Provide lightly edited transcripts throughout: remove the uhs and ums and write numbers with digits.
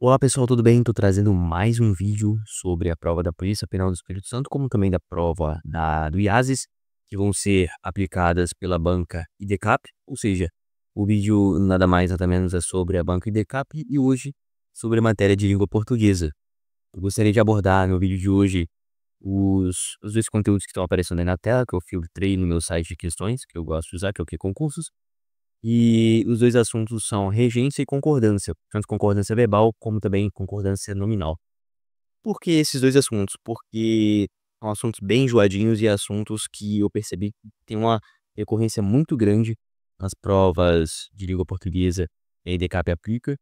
Olá pessoal, tudo bem? Tô trazendo mais um vídeo sobre a prova da Polícia Penal do Espírito Santo, como também da prova do IASES, que vão ser aplicadas pela banca IDCAP, ou seja, o vídeo nada mais nada menos é sobre a banca IDCAP e hoje sobre a matéria de língua portuguesa. Eu gostaria de abordar no vídeo de hoje os dois conteúdos que estão aparecendo aí na tela, que eu filtrei no meu site de questões, que eu gosto de usar, que é o que? Concursos. E os dois assuntos são regência e concordância, tanto concordância verbal como também concordância nominal. Por que esses dois assuntos? Porque são assuntos bem enjoadinhos e assuntos que eu percebi que tem uma recorrência muito grande nas provas de língua portuguesa e a EDCAP aplica,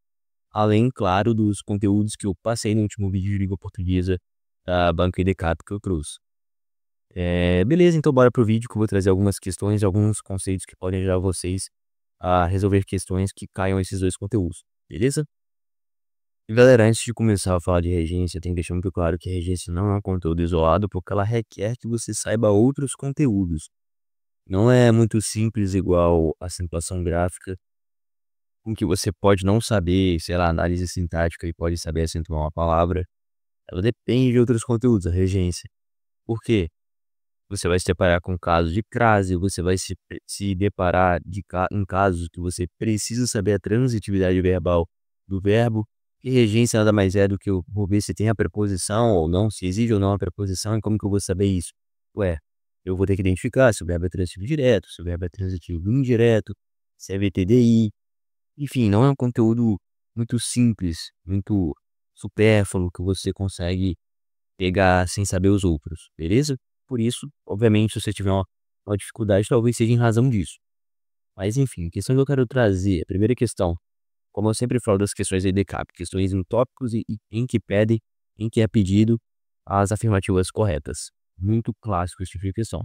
além, claro, dos conteúdos que eu passei no último vídeo de língua portuguesa da banca EDCAP que eu trouxe. Beleza, então bora pro vídeo que eu vou trazer algumas questões e alguns conceitos que podem ajudar vocês a resolver questões que caiam esses dois conteúdos, beleza? E galera, antes de começar a falar de regência, tem que deixar muito claro que a regência não é um conteúdo isolado, porque ela requer que você saiba outros conteúdos. Não é muito simples igual a acentuação gráfica, com que você pode não saber, sei lá, análise sintática e pode saber acentuar uma palavra. Ela depende de outros conteúdos, a regência. Por quê? Você vai se deparar com casos de crase, você vai se deparar em casos que você precisa saber a transitividade verbal do verbo. E regência nada mais é do que eu vou ver se tem a preposição ou não, se exige ou não a preposição e como que eu vou saber isso. Ué, eu vou ter que identificar se o verbo é transitivo direto, se o verbo é transitivo indireto, se é VTDI. Enfim, não é um conteúdo muito simples, muito supérfluo que você consegue pegar sem saber os outros, beleza? Por isso, obviamente, se você tiver uma dificuldade, talvez seja em razão disso. Mas enfim, a questão que eu quero trazer, a primeira questão, como eu sempre falo das questões da EDCAP, questões em tópicos e em que pedem, em que é pedido as afirmativas corretas. Muito clássico esse tipo de questão.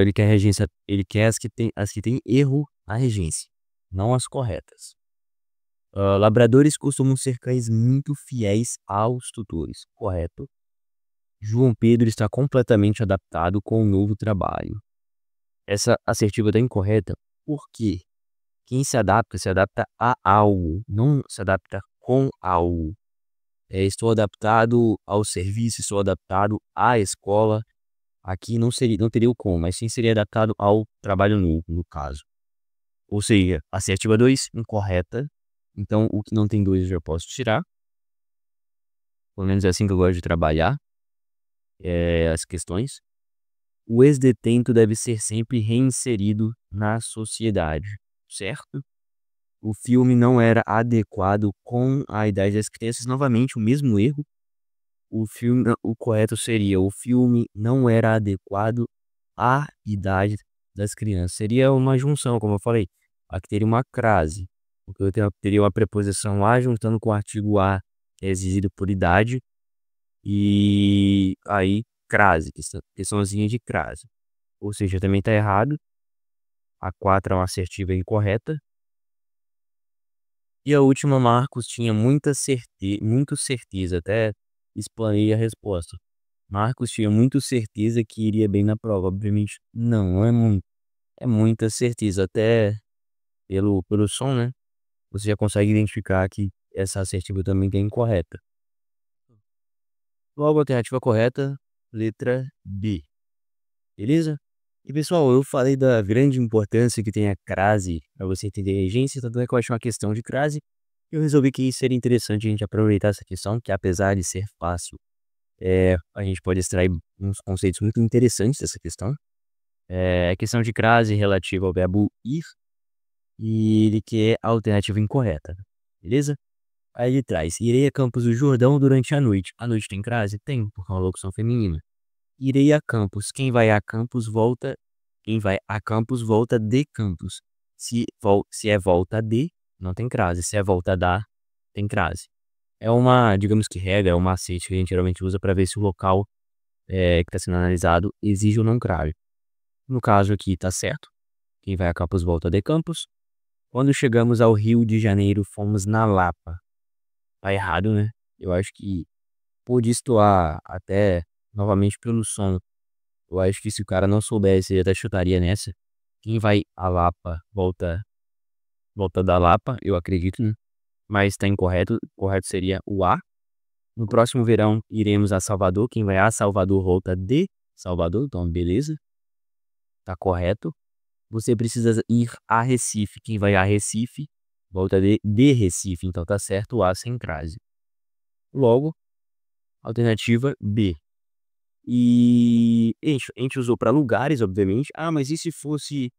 Ele quer regência, ele quer as que tem erro na regência, não as corretas. Labradores costumam ser cães muito fiéis aos tutores, correto? João Pedro está completamente adaptado com o novo trabalho. Essa assertiva está incorreta porque quem se adapta a algo, não se adapta com algo. Estou adaptado ao serviço, estou adaptado à escola. Aqui não teria o com, mas sim seria adaptado ao trabalho novo, no caso. Ou seja, assertiva 2, incorreta. Então, o que não tem 2 eu já posso tirar. Pelo menos é assim que eu gosto de trabalhar as questões. O ex-detento deve ser sempre reinserido na sociedade, certo? O filme não era adequado com a idade das crianças. Novamente, o mesmo erro. O correto seria: o filme não era adequado à idade das crianças. Seria uma junção, como eu falei. Aqui teria uma crase, porque teria uma preposição a juntando com o artigo a, que é exigido por idade, e aí crase, questãozinha de crase. Ou seja, também está errado. A 4 é uma assertiva incorreta. E a última, Marcos tinha muito certeza, até explanei a resposta. Marcos tinha muito certeza que iria bem na prova. Obviamente, não é muito. É muita certeza. Até pelo som, né? Você já consegue identificar que essa assertiva também é incorreta. Logo, a alternativa correta, letra B. Beleza? E pessoal, eu falei da grande importância que tem a crase para você entender a regência, tanto é que eu acho uma questão de crase. Eu resolvi que seria interessante a gente aproveitar essa questão, que apesar de ser fácil, a gente pode extrair uns conceitos muito interessantes dessa questão. A questão de crase relativa ao verbo ir, e ele quer a alternativa incorreta, beleza? Aí ele traz: irei a Campos do Jordão durante a noite. A noite tem crase? Tem, porque é uma locução feminina. Irei a Campos. Quem vai a Campos volta. Quem vai a Campos volta de Campos. Se é volta de, não tem crase. Se é volta da, tem crase. É uma, digamos que regra, é um macete que a gente geralmente usa para ver se o local que está sendo analisado exige ou não crase. No caso aqui está certo. Quem vai a Campos volta de Campos. Quando chegamos ao Rio de Janeiro, fomos na Lapa. Tá errado, né? Eu acho que pode destoar até novamente pelo som. Eu acho que se o cara não soubesse, ele até chutaria nessa. Quem vai a Lapa volta da Lapa, eu acredito, né? mas está incorreto. O correto seria o A. No próximo verão, iremos a Salvador. Quem vai a Salvador volta de Salvador, então beleza, tá correto. Você precisa ir a Recife. Quem vai a Recife, volta de Recife, então tá certo o A sem crase. Logo, alternativa B. E a gente usou para lugares, obviamente. Ah, mas e se fosse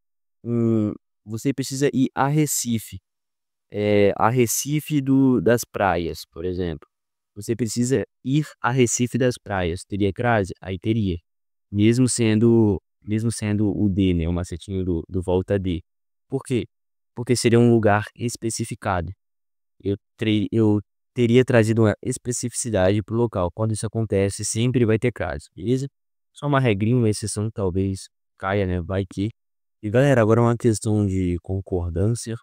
você precisa ir a Recife, a Recife das praias, por exemplo. Você precisa ir a Recife das praias. Teria crase? Aí teria. Mesmo sendo o D, né? O macetinho do volta D. Por quê? Porque seria um lugar especificado. Eu teria trazido uma especificidade para o local. Quando isso acontece, sempre vai ter crase, beleza? Só uma regrinha, uma exceção talvez caia, né? Vai que. E galera, agora uma questão de concordância.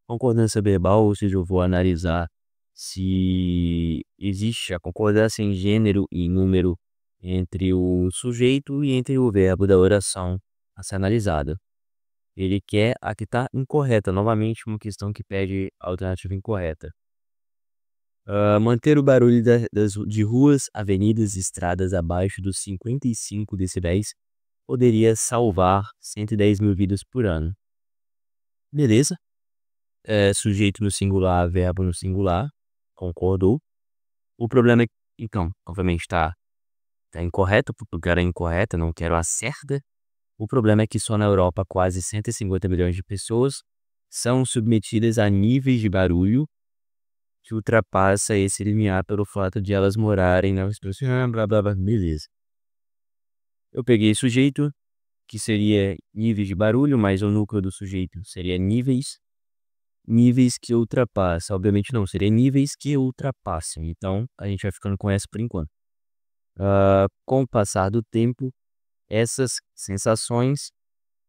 Concordância verbal, ou seja, eu vou analisar se existe a concordância em gênero e número entre o sujeito e entre o verbo da oração a ser analisada. Ele quer a que está incorreta. Novamente, uma questão que pede a alternativa incorreta. Manter o barulho de ruas, avenidas e estradas abaixo dos 55 decibéis poderia salvar 110 mil vidas por ano. Beleza? Sujeito no singular, verbo no singular. Concordou. O problema é que, então, obviamente tá incorreto, porque eu quero a incorreta, não quero a certa. O problema é que só na Europa quase 150 milhões de pessoas são submetidas a níveis de barulho que ultrapassa esse limiar pelo fato de elas morarem na expressão, blá blá blá, beleza. Eu peguei sujeito, que seria níveis de barulho, mas o núcleo do sujeito seria níveis. Níveis que ultrapassam, obviamente não, seria níveis que ultrapassam. Então, a gente vai ficando com essa por enquanto. Com o passar do tempo, essas sensações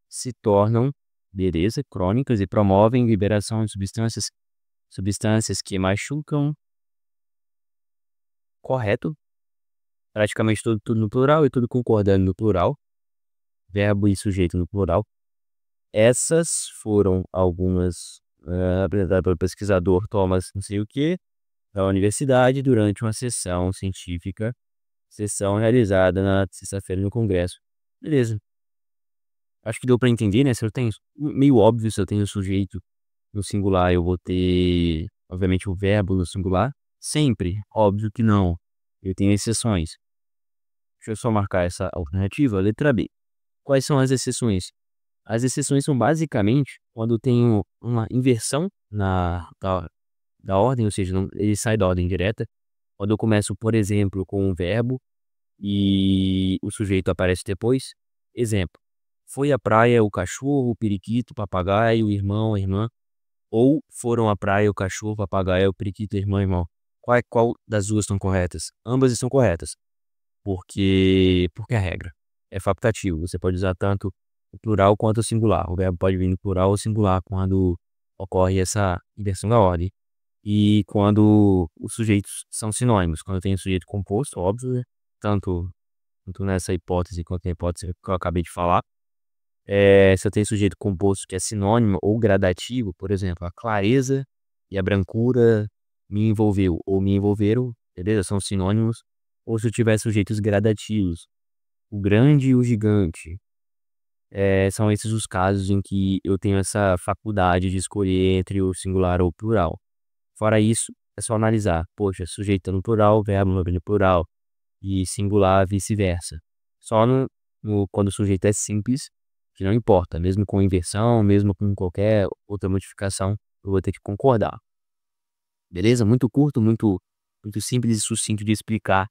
se tornam, beleza, crônicas e promovem liberação de substâncias que machucam, correto? Praticamente tudo no plural e tudo concordando no plural. Verbo e sujeito no plural. Essas foram algumas apresentadas pelo pesquisador Thomas não sei o que, da universidade, durante uma sessão científica, sessão realizada na sexta-feira no Congresso. Beleza. Acho que deu para entender, né? Se eu tenho, meio óbvio, se eu tenho o sujeito no singular, eu vou ter, obviamente, o verbo no singular. Sempre, óbvio que não. Eu tenho exceções. Deixa eu só marcar essa alternativa, letra B. Quais são as exceções? As exceções são basicamente quando tem uma inversão da ordem, ou seja, ele sai da ordem direta. Quando eu começo, por exemplo, com um verbo e o sujeito aparece depois. Exemplo: foi à praia o cachorro, o periquito, o papagaio, o irmão, a irmã. Ou foram à praia o cachorro, o papagaio, o periquito, a irmã, o irmão. Qual das duas estão corretas? Ambas estão corretas. Porque a regra é facultativo. Você pode usar tanto o plural quanto o singular. O verbo pode vir no plural ou singular quando ocorre essa inversão da ordem. E quando os sujeitos são sinônimos. Quando tem o sujeito composto, óbvio, né? Tanto nessa hipótese quanto na hipótese que eu acabei de falar. Se eu tenho sujeito composto que é sinônimo ou gradativo, por exemplo, a clareza e a brancura me envolveu ou me envolveram, beleza? São sinônimos. Ou se eu tiver sujeitos gradativos, o grande e o gigante, são esses os casos em que eu tenho essa faculdade de escolher entre o singular ou o plural. Fora isso, é só analisar. Poxa, sujeito tá no plural, verbo no plural e singular vice-versa. Só quando o sujeito é simples, que não importa, mesmo com inversão, mesmo com qualquer outra modificação, eu vou ter que concordar. Beleza? Muito curto, muito simples e sucinto de explicar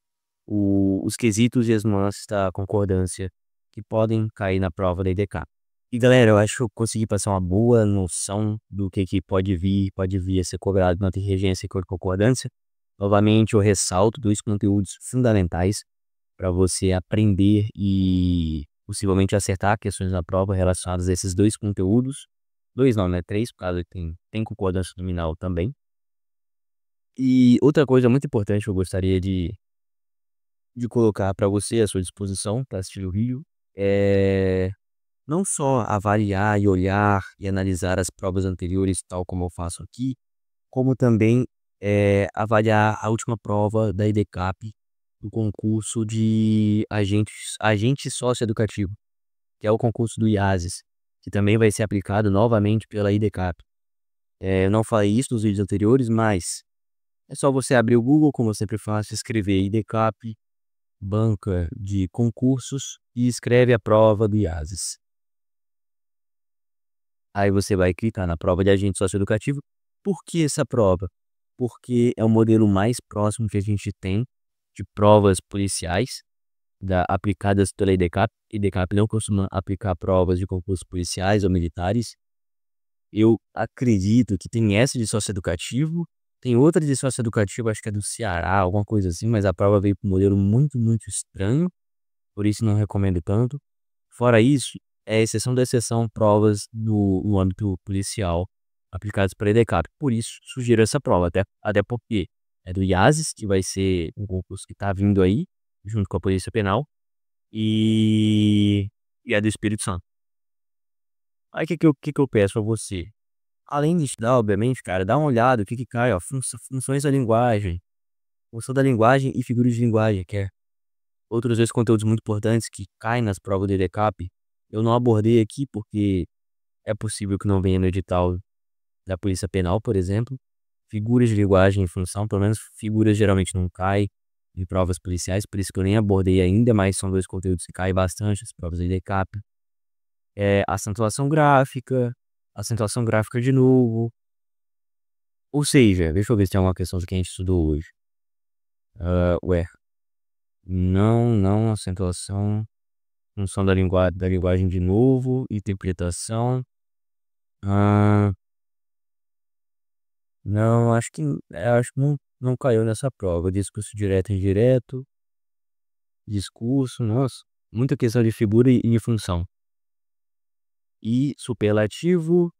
os quesitos e as nuances da concordância que podem cair na prova da IDK. E galera, eu acho que eu consegui passar uma boa noção do que pode vir a ser cobrado na regência e concordância. Novamente, eu ressalto dois conteúdos fundamentais para você aprender e possivelmente acertar questões na prova relacionadas a esses dois conteúdos. Dois não, né? Três, por causa que tem concordância nominal também. E outra coisa muito importante que eu gostaria de colocar para você à sua disposição para assistir o vídeo é não só avaliar e olhar e analisar as provas anteriores, tal como eu faço aqui, como também avaliar a última prova da EDCAP do concurso de agente socioeducativo, que é o concurso do IASES, que também vai ser aplicado novamente pela EDCAP. Eu não falei isso nos vídeos anteriores, mas é só você abrir o Google, como eu sempre faço, escrever EDCAP, banca de concursos, e escreve a prova do IASES. Aí você vai clicar na prova de agente socioeducativo. Por que essa prova? Porque é o modelo mais próximo que a gente tem de provas policiais aplicadas pela EDCAP. EDCAP não costuma aplicar provas de concursos policiais ou militares. Eu acredito que tem essa de socioeducativo, tem outra de socioeducativo, acho que é do Ceará, alguma coisa assim, mas a prova veio com um modelo muito, muito estranho, por isso não recomendo tanto. Fora isso, é exceção da exceção provas no âmbito policial aplicadas pela EDCAP. Por isso, sugiro essa prova, até porque é do IASES, que vai ser um concurso que está vindo aí, junto com a Polícia Penal, e, e é do Espírito Santo. Aí o que eu peço a você? Além de estudar, obviamente, cara, dá uma olhada, o que cai, ó, funções da linguagem, função da linguagem e figuras de linguagem, que é outros dois conteúdos muito importantes que caem nas provas do EDCAP. Eu não abordei aqui porque é possível que não venha no edital da Polícia Penal, por exemplo. Figuras de linguagem e função, pelo menos figuras geralmente não caem em provas policiais, por isso que eu nem abordei ainda, mas são dois conteúdos que caem bastante nas provas do EDCAP. Acentuação gráfica de novo. Ou seja, deixa eu ver se tem alguma questão que a gente estudou hoje. Ué, não, acentuação, função da linguagem de novo, interpretação. Ah, não, acho que não caiu nessa prova. Discurso direto e indireto, discurso, nossa, muita questão de figura e de função. E superlativo,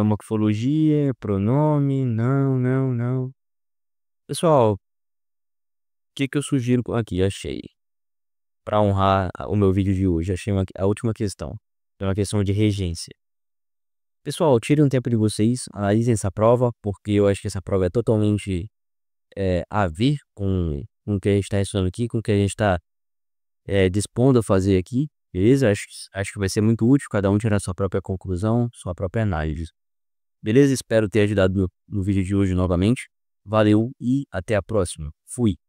morfologia, pronome, não. Pessoal, o que eu sugiro aqui? Achei. Para honrar o meu vídeo de hoje, achei a última questão. É uma questão de regência. Pessoal, tirem um tempo de vocês, analisem essa prova, porque eu acho que essa prova é totalmente a ver com o que a gente está estudando aqui, com o que a gente está dispondo a fazer aqui, beleza? Acho que vai ser muito útil cada um tirar sua própria conclusão, sua própria análise. Beleza? Espero ter ajudado no vídeo de hoje novamente. Valeu e até a próxima. Fui!